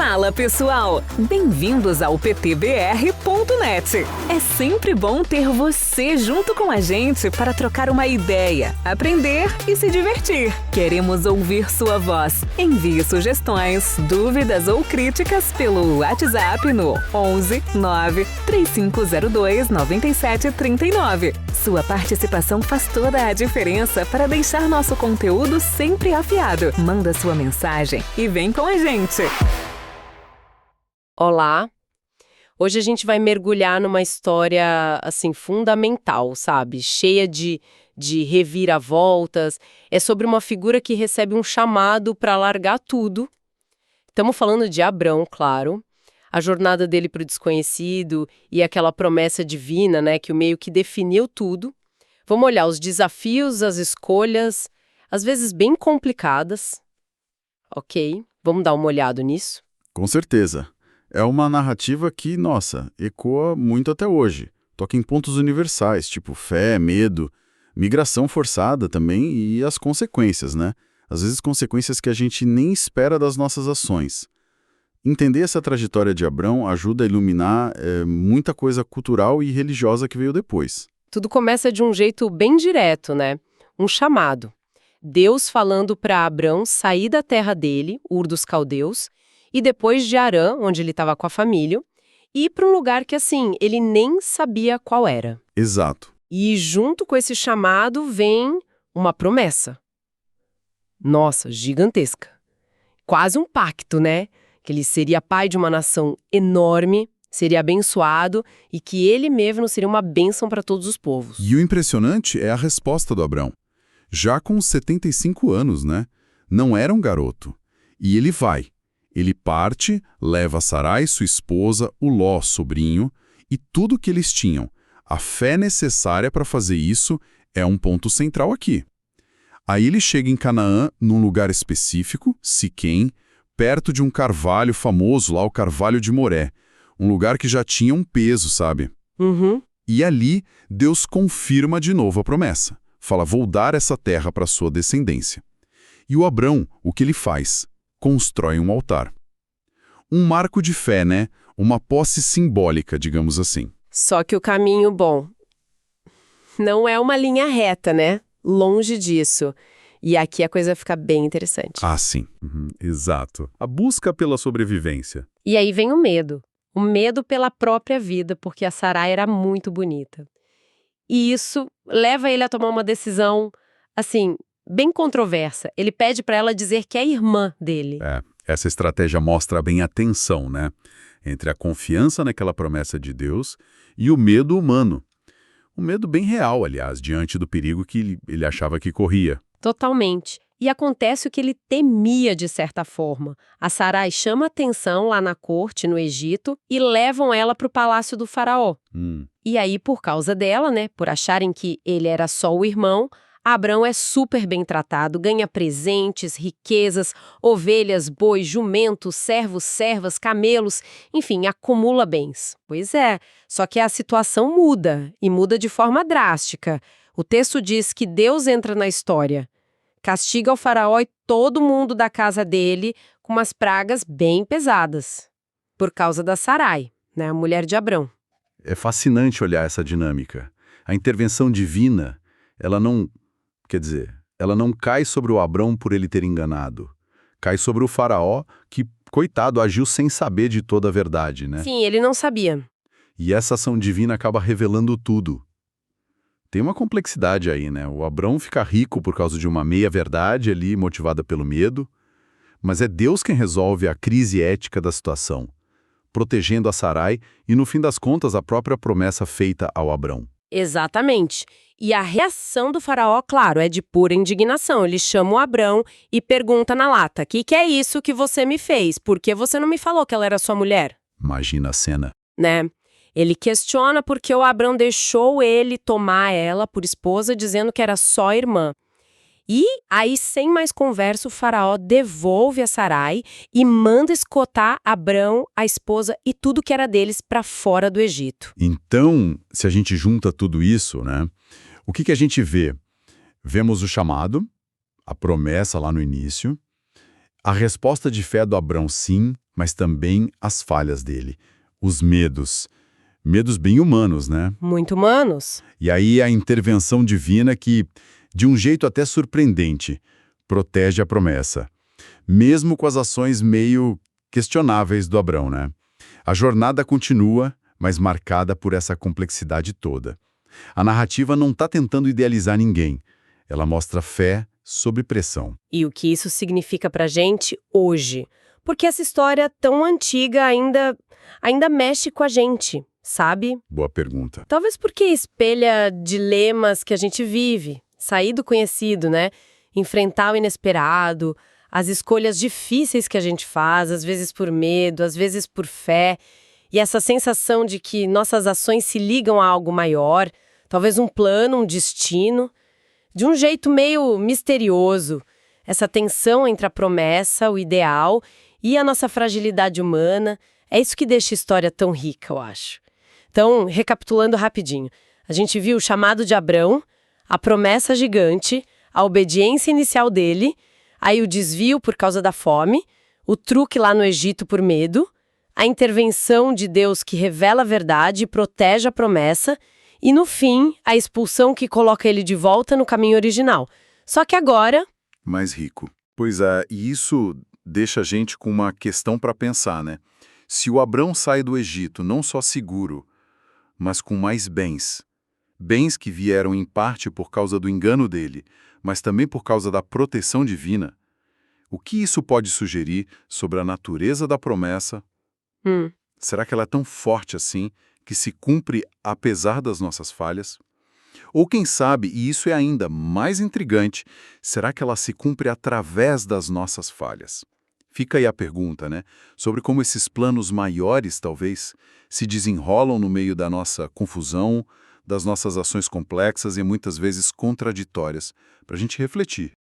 Fala, pessoal! Bem-vindos ao ptbr.net. É sempre bom ter você junto com a gente para trocar uma ideia, aprender e se divertir. Queremos ouvir sua voz. Envie sugestões, dúvidas ou críticas pelo WhatsApp no 11 9 3502 9739. Sua participação faz toda a diferença para deixar nosso conteúdo sempre afiado. Manda sua mensagem e vem com a gente! Olá! Hoje a gente vai mergulhar numa história, assim, fundamental, sabe? Cheia de reviravoltas. É sobre uma figura que recebe um chamado para largar tudo. Estamos falando de Abrão, claro. A jornada dele para o desconhecido e aquela promessa divina, né, que o meio que definiu tudo. Vamos olhar os desafios, as escolhas, às vezes bem complicadas. Ok, vamos dar uma olhada nisso? Com certeza. É uma narrativa que, nossa, ecoa muito até hoje. Toca em pontos universais, tipo fé, medo, migração forçada também e as consequências, né? Às vezes consequências que a gente nem espera das nossas ações. Entender essa trajetória de Abrão ajuda a iluminar muita coisa cultural e religiosa que veio depois. Tudo começa de um jeito bem direto, né? Um chamado. Deus falando para Abrão sair da terra dele, Ur dos Caldeus, e depois de Harã, onde ele estava com a família, e ir para um lugar que, assim, ele nem sabia qual era. Exato. E junto com esse chamado vem uma promessa. Nossa, gigantesca. Quase um pacto, né? Que ele seria pai de uma nação enorme, seria abençoado e que ele mesmo seria uma bênção para todos os povos. E o impressionante é a resposta do Abrão. Já com 75 anos, né? Não era um garoto. E ele vai. Ele parte, leva Sarai, sua esposa, o Ló, sobrinho, e tudo que eles tinham. A fé necessária para fazer isso é um ponto central aqui. Aí ele chega em Canaã, num lugar específico, Siquém, perto de um carvalho famoso lá, o Carvalho de Moré. Um lugar que já tinha um peso, sabe? Uhum. E ali, Deus confirma de novo a promessa. Fala, vou dar essa terra para sua descendência. E o Abrão, o que ele faz? Constrói um altar. Um marco de fé, né? Uma posse simbólica, digamos assim. Só que o caminho, bom, não é uma linha reta, né? Longe disso. E aqui a coisa fica bem interessante. Ah, sim. Exato. A busca pela sobrevivência. E aí vem o medo. O medo pela própria vida, porque a Sarai era muito bonita. E isso leva ele a tomar uma decisão, assim, bem controversa. Ele pede para ela dizer que é irmã dele. Essa estratégia mostra bem a tensão, né? Entre a confiança naquela promessa de Deus e o medo humano. Um medo bem real, aliás, diante do perigo que ele achava que corria. Totalmente. E acontece o que ele temia, de certa forma. A Sarai chama atenção lá na corte, no Egito, e levam ela para o palácio do faraó. E aí, por causa dela, né, por acharem que ele era só o irmão, Abrão é super bem tratado, ganha presentes, riquezas, ovelhas, bois, jumentos, servos, servas, camelos, enfim, acumula bens. Pois é, só que a situação muda, e muda de forma drástica. O texto diz que Deus entra na história. Castiga o faraó e todo mundo da casa dele com umas pragas bem pesadas. Por causa da Sarai, né, a mulher de Abrão. É fascinante olhar essa dinâmica. A intervenção divina, ela não cai sobre o Abrão por ele ter enganado. Cai sobre o faraó que, coitado, agiu sem saber de toda a verdade, né? Sim, ele não sabia. E essa ação divina acaba revelando tudo. Tem uma complexidade aí, né? O Abrão fica rico por causa de uma meia-verdade ali, motivada pelo medo, mas é Deus quem resolve a crise ética da situação, protegendo a Sarai e, no fim das contas, a própria promessa feita ao Abrão. Exatamente. E a reação do faraó, claro, é de pura indignação. Ele chama o Abrão e pergunta na lata, que é isso que você me fez? Por que você não me falou que ela era sua mulher? Imagina a cena. Né? Ele questiona porque o Abrão deixou ele tomar ela por esposa, dizendo que era só irmã. E aí, sem mais conversa, o faraó devolve a Sarai e manda escotar Abrão, a esposa e tudo que era deles para fora do Egito. Então, se a gente junta tudo isso, né? O que a gente vê? Vemos o chamado, a promessa lá no início, a resposta de fé do Abrão, sim, mas também as falhas dele, os medos. Medos bem humanos, né? Muito humanos. E aí a intervenção divina que, de um jeito até surpreendente, protege a promessa. Mesmo com as ações meio questionáveis do Abrão, né? A jornada continua, mas marcada por essa complexidade toda. A narrativa não está tentando idealizar ninguém. Ela mostra fé sob pressão. E o que isso significa pra gente hoje? Porque essa história tão antiga ainda mexe com a gente, sabe? Boa pergunta. Talvez porque espelha dilemas que a gente vive. Sair do conhecido, né? Enfrentar o inesperado, as escolhas difíceis que a gente faz, às vezes por medo, às vezes por fé. E essa sensação de que nossas ações se ligam a algo maior, talvez um plano, um destino, de um jeito meio misterioso. Essa tensão entre a promessa, o ideal e a nossa fragilidade humana, é isso que deixa a história tão rica, eu acho. Então, recapitulando rapidinho, a gente viu o chamado de Abrão, a promessa gigante, a obediência inicial dele, aí o desvio por causa da fome, o truque lá no Egito por medo, a intervenção de Deus que revela a verdade e protege a promessa, e no fim, a expulsão que coloca ele de volta no caminho original. Só que agora... Mais rico. Pois é, e isso deixa a gente com uma questão para pensar, né? Se o Abrão sai do Egito não só seguro, mas com mais bens, bens que vieram em parte por causa do engano dele, mas também por causa da proteção divina, o que isso pode sugerir sobre a natureza da promessa? Será que ela é tão forte assim que se cumpre apesar das nossas falhas? Ou quem sabe, e isso é ainda mais intrigante, será que ela se cumpre através das nossas falhas? Fica aí a pergunta, né? Sobre como esses planos maiores, talvez, se desenrolam no meio da nossa confusão, das nossas ações complexas e muitas vezes contraditórias, para a gente refletir.